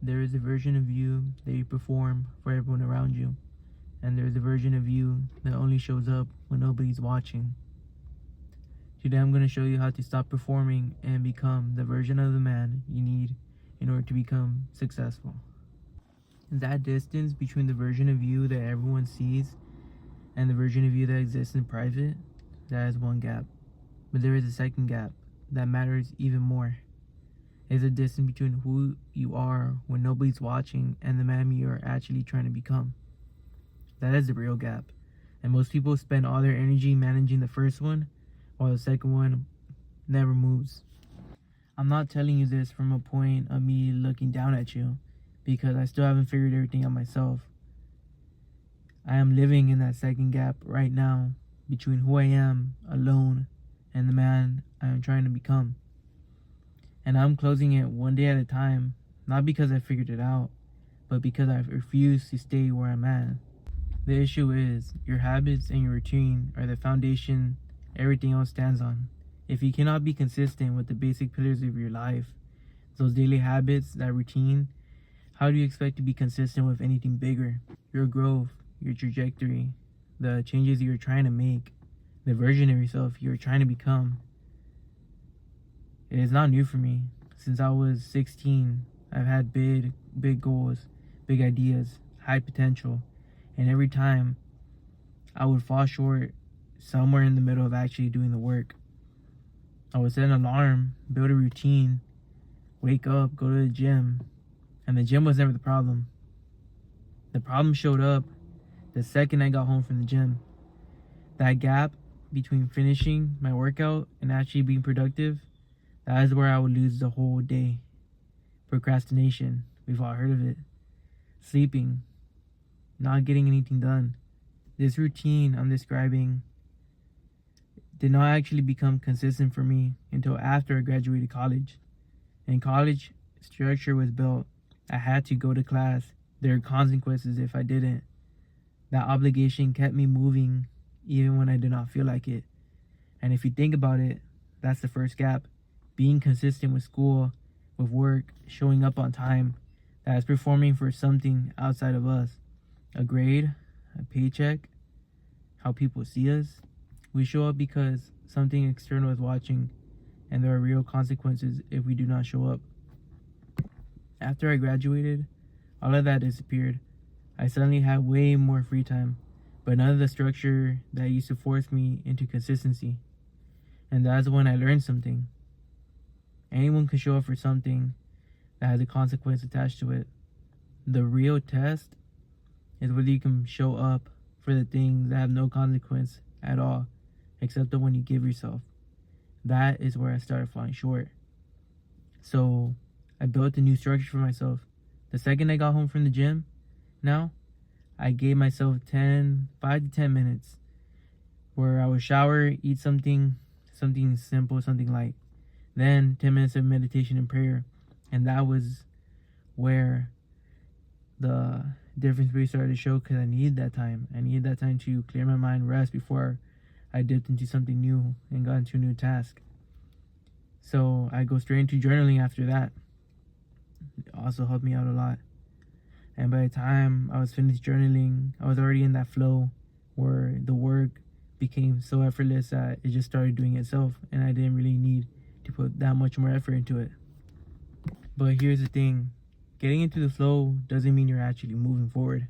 There is a version of you that you perform for everyone around you, and there is a version of you that only shows up when nobody's watching. Today I'm going to show you how to stop performing and become the version of the man you need in order to become successful. That distance between the version of you that everyone sees and the version of you that exists in private, that is one gap. But there is a second gap that matters even more. It's the distance between who you are when nobody's watching and the man you are actually trying to become. That is the real gap. And most people spend all their energy managing the first one, while the second one never moves. I'm not telling you this from a point of me looking down at you, because I still haven't figured everything out myself. I am living in that second gap right now between who I am alone and the man I am trying to become. And I'm closing it one day at a time, not because I figured it out, but because I refuse to stay where I'm at. The issue is, your habits and your routine are the foundation everything else stands on. If you cannot be consistent with the basic pillars of your life, those daily habits, that routine, how do you expect to be consistent with anything bigger? Your growth, your trajectory, the changes you're trying to make, the version of yourself you're trying to become. It is not new for me. Since I was 16, I've had big goals, big ideas, high potential, and every time I would fall short somewhere in the middle of actually doing the work. I would set an alarm, build a routine, wake up, go to the gym, and the gym was never the problem. The problem showed up the second I got home from the gym. That gap between finishing my workout and actually being productive, that is where I would lose the whole day. Procrastination, we've all heard of it. Sleeping, not getting anything done. This routine I'm describing did not actually become consistent for me until after I graduated college. In college, structure was built. I had to go to class. There are consequences if I didn't. That obligation kept me moving even when I did not feel like it. And if you think about it, that's the first gap. Being consistent with school, with work, showing up on time, that is performing for something outside of us. A grade, a paycheck, how people see us. We show up because something external is watching, and there are real consequences if we do not show up. After I graduated, all of that disappeared. I suddenly had way more free time, but none of the structure that used to force me into consistency. And that's when I learned something. Anyone can show up for something that has a consequence attached to it. The real test is whether you can show up for the things that have no consequence at all, except the one you give yourself. That is where I started falling short. So I built a new structure for myself. The second I got home from the gym, now I gave myself 5 to 10 minutes where I would shower, eat something simple, something light. Then 10 minutes of meditation and prayer. And that was where the difference really started to show, because I needed that time. I needed that time to clear my mind, rest before I dipped into something new and got into a new task. So I go straight into journaling after that. It also helped me out a lot. And by the time I was finished journaling, I was already in that flow where the work became so effortless that it just started doing itself, and I didn't really need to put that much more effort into it. But here's the thing. Getting into the flow doesn't mean you're actually moving forward.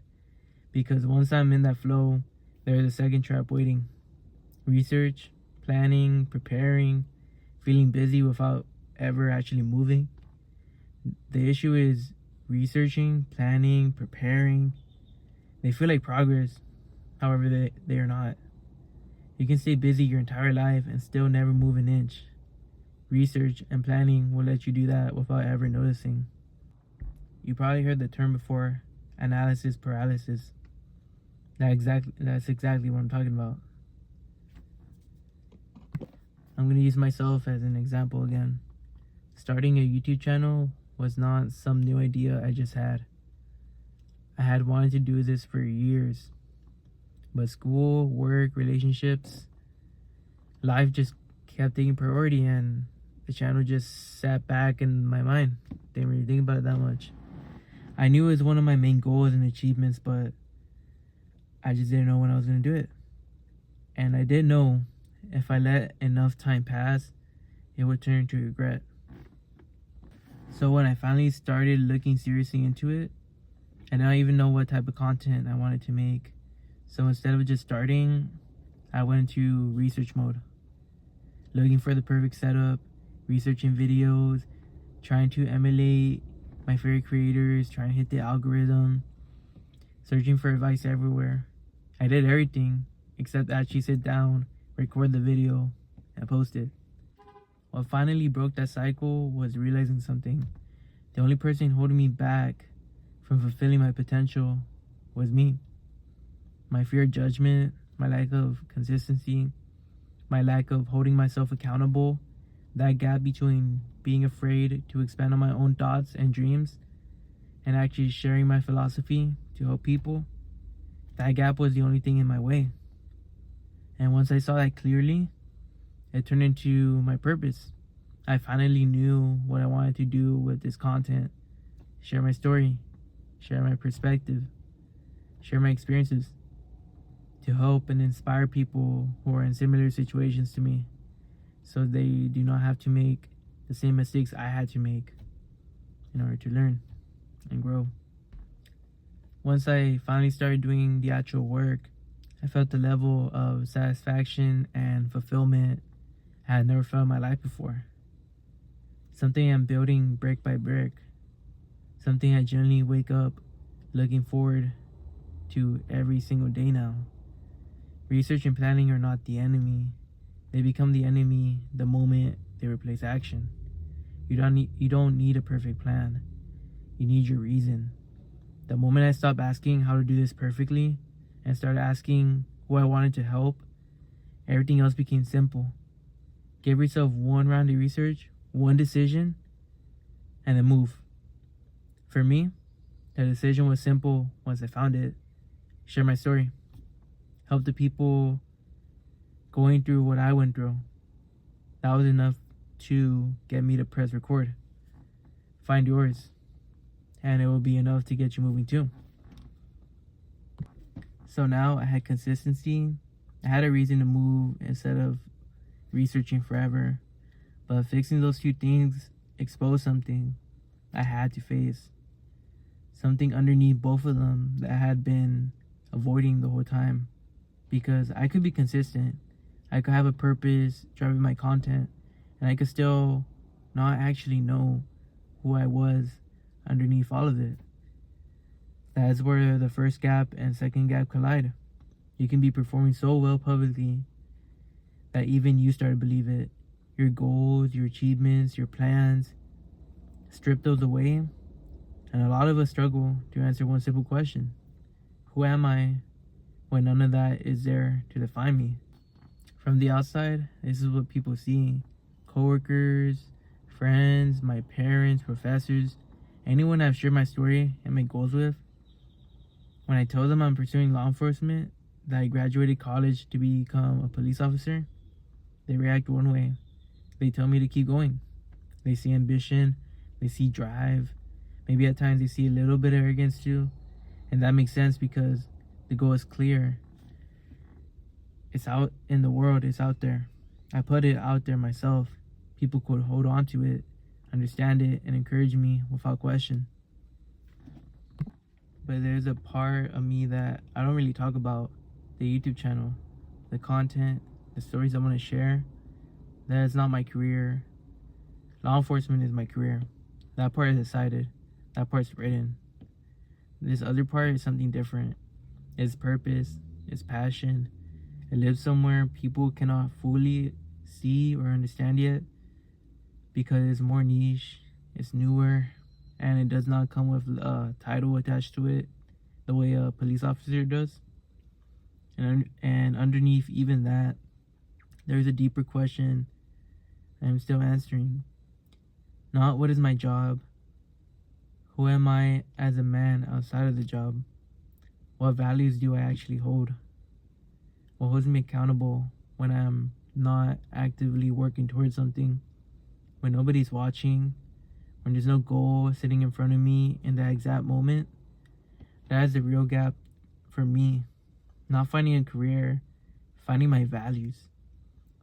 Because once I'm in that flow, there's a second trap waiting. Research, planning, preparing, feeling busy without ever actually moving. The issue is researching, planning, preparing. They feel like progress. However, they are not. You can stay busy your entire life and still never move an inch. Research and planning will let you do that without ever noticing. You probably heard the term before, analysis paralysis. That's exactly what I'm talking about. I'm going to use myself as an example again. Starting a YouTube channel was not some new idea I just had. I had wanted to do this for years. But school, work, relationships, life just kept taking priority, and the channel just sat back in my mind. Didn't really think about it that much. I knew it was one of my main goals and achievements, but I just didn't know when I was going to do it. And I did know if I let enough time pass, it would turn into regret. So when I finally started looking seriously into it, I didn't even know what type of content I wanted to make. So instead of just starting, I went into research mode. Looking for the perfect setup, researching videos, trying to emulate my favorite creators, trying to hit the algorithm, searching for advice everywhere. I did everything except actually sit down, record the video, and post it. What finally broke that cycle was realizing something. The only person holding me back from fulfilling my potential was me. My fear of judgment, my lack of consistency, my lack of holding myself accountable, that gap between being afraid to expand on my own thoughts and dreams and actually sharing my philosophy to help people, that gap was the only thing in my way. And once I saw that clearly, it turned into my purpose. I finally knew what I wanted to do with this content. Share my story, share my perspective, share my experiences to help and inspire people who are in similar situations to me so they do not have to make the same mistakes I had to make in order to learn and grow. Once I finally started doing the actual work, I felt the level of satisfaction and fulfillment I had never felt in my life before. Something I'm building brick by brick. Something I generally wake up looking forward to every single day now. Research and planning are not the enemy. They become the enemy the moment they replace action. You don't need a perfect plan. You need your reason. The moment I stopped asking how to do this perfectly and started asking who I wanted to help, everything else became simple. Give yourself one round of research, one decision, and then move. For me, the decision was simple once I found it. Share my story. Help the people going through what I went through. That was enough to get me to press record. Find yours. And it will be enough to get you moving too. So now I had consistency. I had a reason to move instead of researching forever. But fixing those two things exposed something I had to face. Something underneath both of them that I had been avoiding the whole time. Because I could be consistent. I could have a purpose driving my content. And I could still not actually know who I was underneath all of it. That's where the first gap and second gap collide. You can be performing so well publicly that even you start to believe it. Your goals, your achievements, your plans, strip those away. And a lot of us struggle to answer one simple question. Who am I when none of that is there to define me? From the outside, this is what people see. Coworkers, friends, my parents, professors, anyone I've shared my story and my goals with. When I tell them I'm pursuing law enforcement, that I graduated college to become a police officer, they react one way. They tell me to keep going. They see ambition, they see drive. Maybe at times they see a little bit of arrogance too. And that makes sense because the goal is clear. It's out in the world, it's out there. I put it out there myself. People could hold on to it, understand it, and encourage me without question. But there's a part of me that I don't really talk about. The YouTube channel, the content, the stories I want to share. That is not my career. Law enforcement is my career. That part is decided. That part's written. This other part is something different. It's purpose, it's passion. It lives somewhere people cannot fully see or understand yet because it's more niche, it's newer, and it does not come with a title attached to it the way a police officer does. And underneath even that, there's a deeper question I'm still answering. Not what is my job? Who am I as a man outside of the job? What values do I actually hold? What holds me accountable when I'm not actively working towards something? When nobody's watching, when there's no goal sitting in front of me in that exact moment, that is the real gap for me. Not finding a career, finding my values,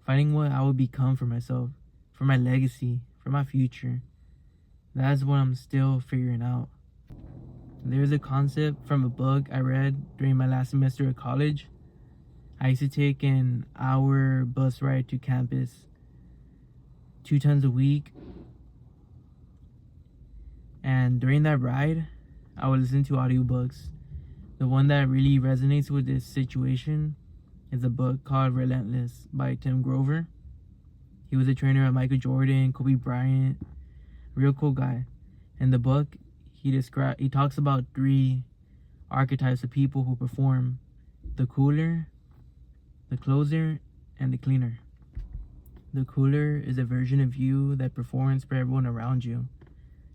finding what I would become for myself, for my legacy, for my future. That is what I'm still figuring out. There's a concept from a book I read during my last semester of college. I used to take an hour bus ride to campus 2 times a week. And during that ride, I would listen to audiobooks. The one that really resonates with this situation is a book called Relentless by Tim Grover. He was a trainer of Michael Jordan, Kobe Bryant, real cool guy. In the book, he talks about 3 archetypes of people who perform: the cooler, the closer, and the cleaner. The cooler is a version of you that performs for everyone around you.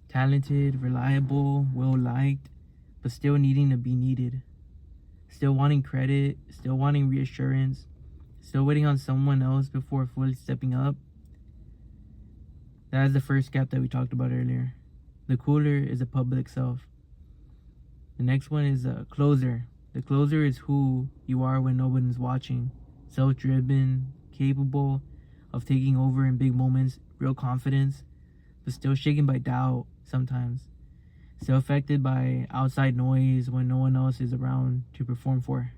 Talented, reliable, well-liked, but still needing to be needed. Still wanting credit, still wanting reassurance, still waiting on someone else before fully stepping up. That is the first gap that we talked about earlier. The cooler is a public self. The next one is a closer. The closer is who you are when no one is watching. Self-driven, capable of taking over in big moments, real confidence, but still shaken by doubt sometimes. Still affected by outside noise when no one else is around to perform for.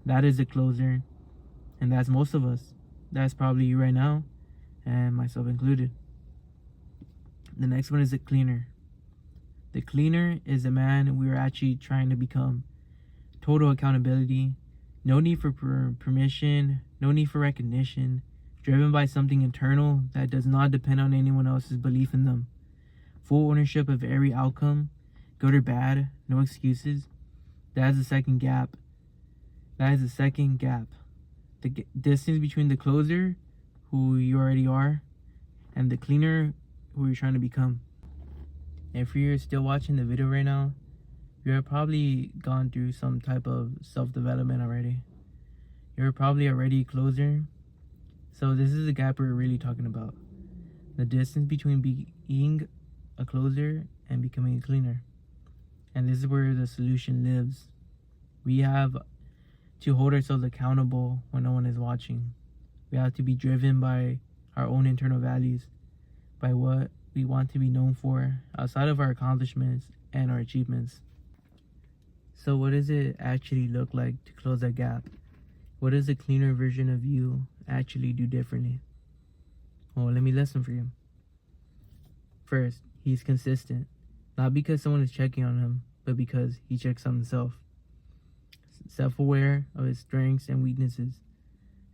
That is a closer, and that's most of us. That's probably you right now, and myself included. The next one is a cleaner. The cleaner is the man we are actually trying to become. Total accountability, no need for permission, no need for recognition, driven by something internal that does not depend on anyone else's belief in them. Full ownership of every outcome, good or bad, no excuses. That is the second gap. The distance between the closer, who you already are, and the cleaner, who you're trying to become. If you're still watching the video right now, you're probably gone through some type of self-development already. You're probably already a closer. So this is the gap we're really talking about. The distance between being a closer and becoming a cleaner. And this is where the solution lives. We have to hold ourselves accountable when no one is watching. We have to be driven by our own internal values, by what we want to be known for outside of our accomplishments and our achievements. So what does it actually look like to close that gap? What does a cleaner version of you actually do differently? Well, let me listen for you. First, he's consistent. Not because someone is checking on him, but because he checks on himself. Self-aware of his strengths and weaknesses,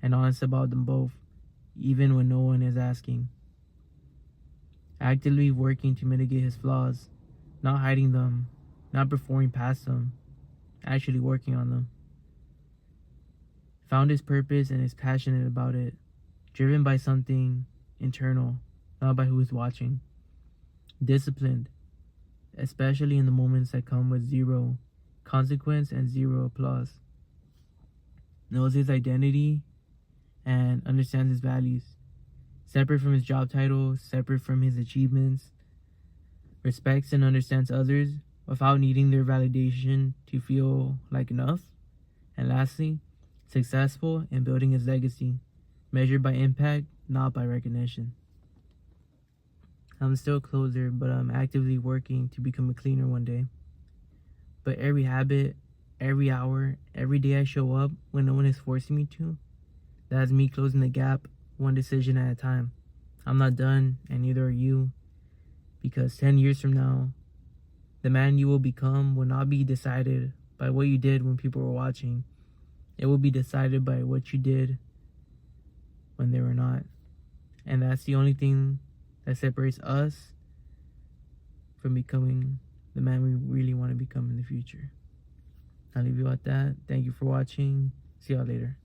and honest about them both, even when no one is asking. Actively working to mitigate his flaws, not hiding them, not performing past them, actually working on them. Found his purpose and is passionate about it, driven by something internal, not by who is watching. Disciplined, especially in the moments that come with zero consequence and zero applause. Knows his identity and understands his values. Separate from his job title, separate from his achievements. Respects and understands others without needing their validation to feel like enough. And lastly, successful in building his legacy, measured by impact, not by recognition. I'm still a closer, but I'm actively working to become a cleaner one day. But every habit, every hour, every day I show up when no one is forcing me to, that's me closing the gap, one decision at a time. I'm not done, and neither are you, because 10 years from now, the man you will become will not be decided by what you did when people were watching. It will be decided by what you did when they were not. And that's the only thing that separates us from becoming the man we really want to become in the future. I'll leave you at that. Thank you for watching. See y'all later.